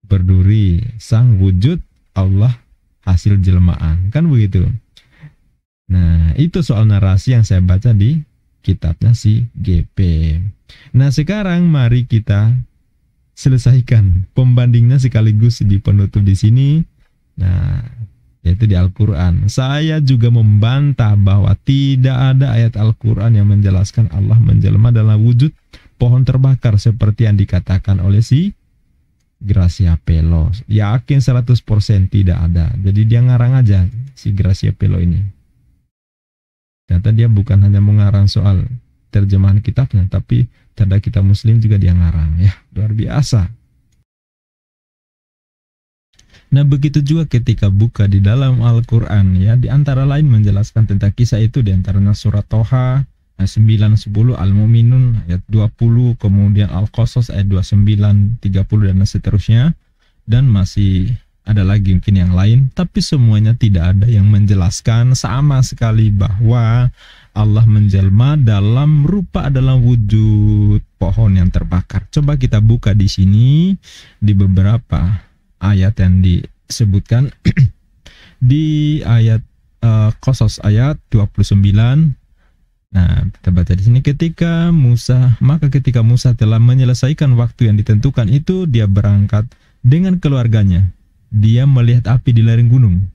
Berduri, sang wujud Allah hasil jelmaan, kan begitu. Nah, itu soal narasi yang saya baca di kitabnya si GP. Nah, sekarang mari kita selesaikan pembandingnya sekaligus di penutup di sini. Nah, yaitu di Al-Quran. Saya juga membantah bahwa tidak ada ayat Al-Quran yang menjelaskan Allah menjelma dalam wujud pohon terbakar seperti yang dikatakan oleh si Gracia Pelo. Yakin 100% tidak ada. Jadi dia ngarang aja si Gracia Pelo ini. Ternyata dia bukan hanya mengarang soal terjemahan kitabnya, tapi terhadap kitab muslim juga dia ngarang ya. Luar biasa. Nah, begitu juga ketika buka di dalam Al-Quran ya, di antara lain menjelaskan tentang kisah itu, di antaranya surat Toha 9-10, Al-Mu'minun ayat 20, kemudian Al-Qasas ayat 29, 30 dan seterusnya, dan masih ada lagi mungkin yang lain, tapi semuanya tidak ada yang menjelaskan sama sekali bahwa Allah menjelma dalam rupa dalam wujud pohon yang terbakar. Coba kita buka di sini di beberapa ayat yang disebutkan di ayat Qasas ayat 29. Nah, kita baca di sini, ketika Musa telah menyelesaikan waktu yang ditentukan itu, dia berangkat dengan keluarganya. Dia melihat api di lereng gunung.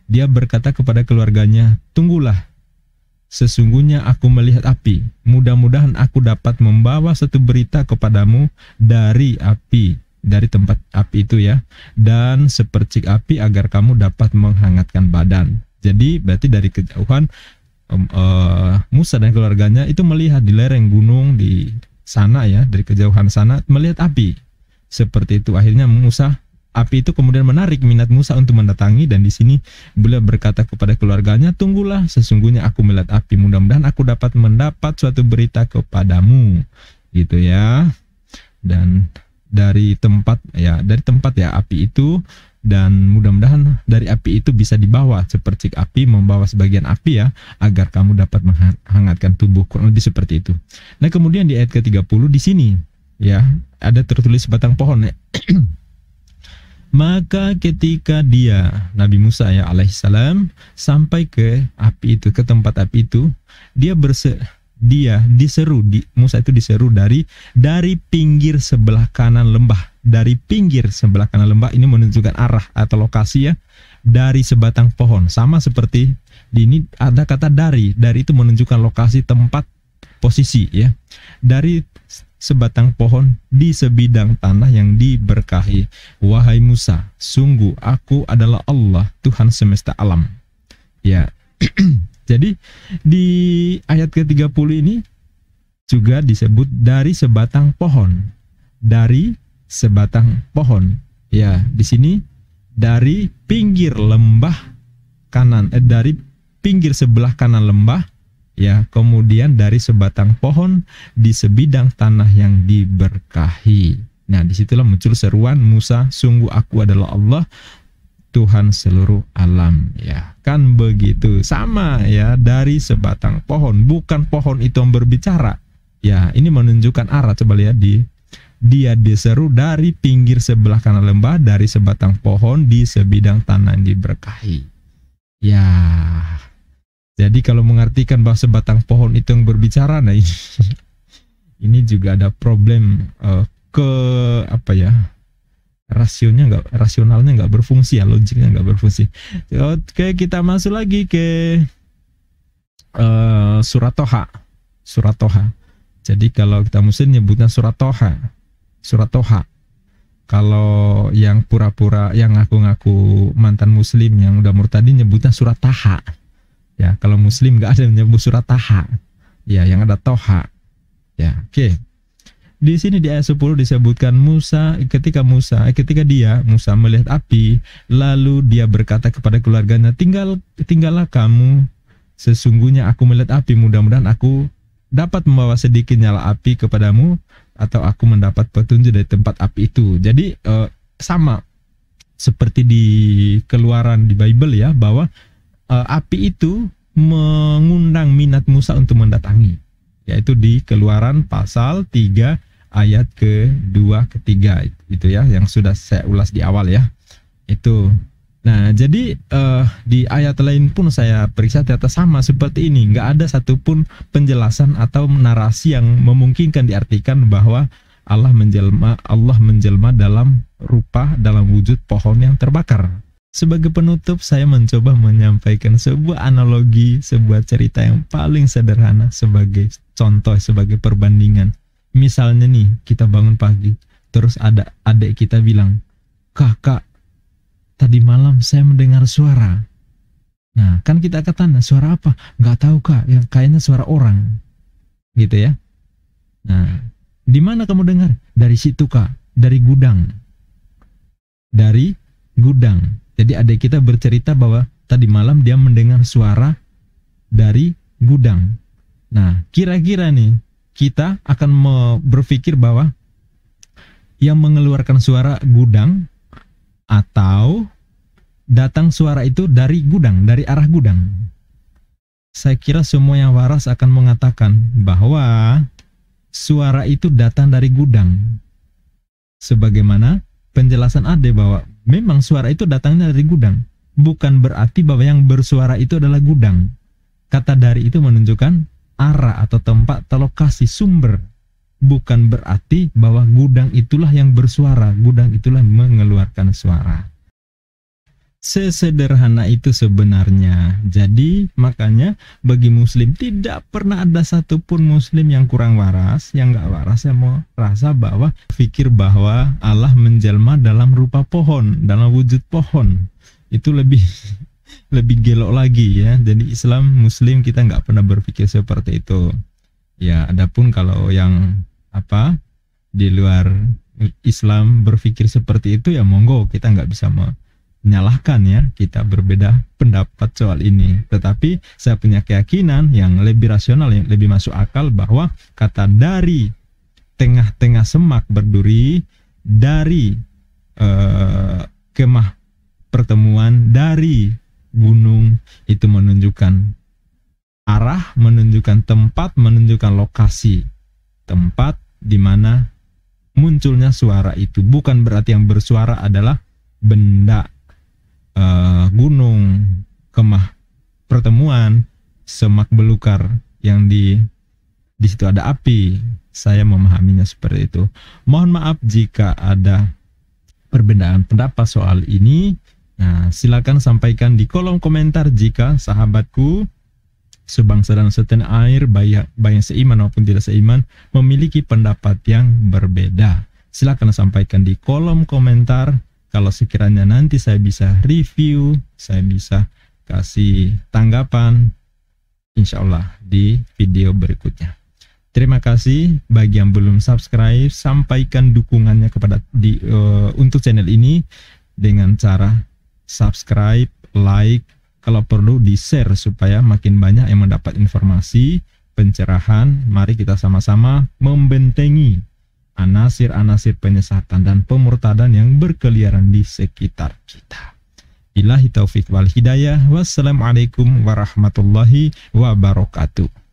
Dia berkata kepada keluarganya, tunggulah, sesungguhnya aku melihat api. Mudah-mudahan aku dapat membawa satu berita kepadamu dari api, dari tempat api itu ya, dan sepercik api agar kamu dapat menghangatkan badan. Jadi berarti dari kejauhan Musa dan keluarganya itu melihat di lereng gunung di sana ya, dari kejauhan sana melihat api. Seperti itu akhirnya api itu kemudian menarik minat Musa untuk mendatangi, dan di sini beliau berkata kepada keluarganya, tunggulah, sesungguhnya aku melihat api, mudah-mudahan aku dapat mendapat suatu berita kepadamu. Gitu ya. Dan dari tempat ya api itu, dan mudah-mudahan dari api itu bisa dibawa sepercik api, membawa sebagian api ya, agar kamu dapat menghangatkan tubuh, kurang lebih seperti itu. Nah, kemudian di ayat ke-30 di sini ya ada tertulis sebatang pohon ya. Maka ketika dia Nabi Musa ya alaihissalam sampai ke api itu, ke tempat api itu, Musa itu diseru dari pinggir sebelah kanan lembah. Dari pinggir sebelah kanan lembah ini menunjukkan arah atau lokasi ya, dari sebatang pohon. Sama seperti di ini ada kata dari itu menunjukkan lokasi, tempat, posisi ya. Dari sebatang pohon di sebidang tanah yang diberkahi. Wahai Musa, sungguh aku adalah Allah, Tuhan semesta alam. Ya. Jadi di ayat ke-30 ini juga disebut dari sebatang pohon. Dari sebatang pohon. Ya, di sini dari pinggir lembah kanan, dari pinggir sebelah kanan lembah, ya, kemudian dari sebatang pohon di sebidang tanah yang diberkahi. Nah, disitulah muncul seruan Musa, sungguh aku adalah Allah, Tuhan seluruh alam. Ya, kan begitu. Sama ya, dari sebatang pohon, bukan pohon itu yang berbicara. Ya, ini menunjukkan arah. Coba lihat dia diseru dari pinggir sebelah kanan lembah, dari sebatang pohon di sebidang tanah yang diberkahi. Ya, jadi kalau mengartikan bahwa sebatang pohon itu yang berbicara, nah ini juga ada problem rasionalnya nggak berfungsi ya, logiknya nggak berfungsi. Oke, kita masuk lagi ke surat Toha. Surat Toha. Jadi kalau kita muslim nyebutnya surat Toha. Surat Toha. Kalau yang pura-pura, yang ngaku-ngaku mantan muslim, yang udah murtadi, nyebutnya surat Taha. Ya, kalau muslim nggak ada yang nyebut surat Taha. Ya, yang ada Toha. Ya, oke. Di sini di ayat 10 disebutkan ketika Musa melihat api, lalu dia berkata kepada keluarganya, tinggallah kamu, sesungguhnya aku melihat api, mudah-mudahan aku dapat membawa sedikit nyala api kepadamu, atau aku mendapat petunjuk dari tempat api itu. Jadi sama seperti di Keluaran di Bible ya, bahwa api itu mengundang minat Musa untuk mendatangi, yaitu di Keluaran pasal 3 ayat ke-2 ke-3 itu ya, yang sudah saya ulas di awal ya. Itu. Nah, jadi di ayat lain pun saya periksa ternyata sama seperti ini. Nggak ada satupun penjelasan atau narasi yang memungkinkan diartikan bahwa Allah menjelma dalam wujud pohon yang terbakar. Sebagai penutup, saya mencoba menyampaikan sebuah analogi, sebuah cerita yang paling sederhana sebagai contoh, sebagai perbandingan. Misalnya nih, kita bangun pagi, terus ada adik kita bilang, "Kakak, tadi malam saya mendengar suara." Nah, kan kita katakan, suara apa? Nggak tahu kak, yang kayaknya suara orang. Gitu ya. Nah, di mana kamu dengar? Dari situ kak, dari gudang. Dari gudang. Jadi adik kita bercerita bahwa tadi malam dia mendengar suara dari gudang. Nah, kira-kira nih, kita akan berpikir bahwa yang mengeluarkan suara gudang, atau datang suara itu dari gudang, dari arah gudang. Saya kira semua yang waras akan mengatakan bahwa suara itu datang dari gudang. Sebagaimana penjelasan Ade bahwa memang suara itu datangnya dari gudang. Bukan berarti bahwa yang bersuara itu adalah gudang. Kata dari itu menunjukkan arah atau tempat atau lokasi sumber. Bukan berarti bahwa gudang itulah yang bersuara, gudang itulah yang mengeluarkan suara. Sesederhana itu sebenarnya. Jadi makanya bagi muslim tidak pernah ada satupun muslim yang kurang waras, yang gak waras, yang mau rasa bahwa pikir bahwa Allah menjelma dalam rupa pohon, dalam wujud pohon. Itu lebih gelok lagi ya. Jadi Islam, muslim kita nggak pernah berpikir seperti itu. Ya, adapun kalau yang di luar Islam berpikir seperti itu, ya monggo, kita nggak bisa menyalahkan ya. Kita berbeda pendapat soal ini. Tetapi saya punya keyakinan yang lebih rasional, yang lebih masuk akal, bahwa kata dari tengah-tengah semak berduri, dari kemah pertemuan, dari gunung, itu menunjukkan arah, menunjukkan tempat, menunjukkan lokasi tempat di mana munculnya suara itu. Bukan berarti yang bersuara adalah benda, gunung, kemah pertemuan, semak belukar yang di situ ada api. Saya memahaminya seperti itu. Mohon maaf jika ada perbedaan pendapat soal ini. Nah, silakan sampaikan di kolom komentar jika sahabatku sebangsa dan setanah air, baik yang seiman maupun tidak seiman, memiliki pendapat yang berbeda. Silakan sampaikan di kolom komentar. Kalau sekiranya nanti saya bisa review, saya bisa kasih tanggapan, insya Allah di video berikutnya. Terima kasih. Bagi yang belum subscribe, sampaikan dukungannya kepada untuk channel ini dengan cara subscribe, like, kalau perlu di-share supaya makin banyak yang mendapat informasi, pencerahan. Mari kita sama-sama membentengi anasir-anasir penyesatan dan pemurtadan yang berkeliaran di sekitar kita. Billahi taufik wal hidayah. Wassalamualaikum warahmatullahi wabarakatuh.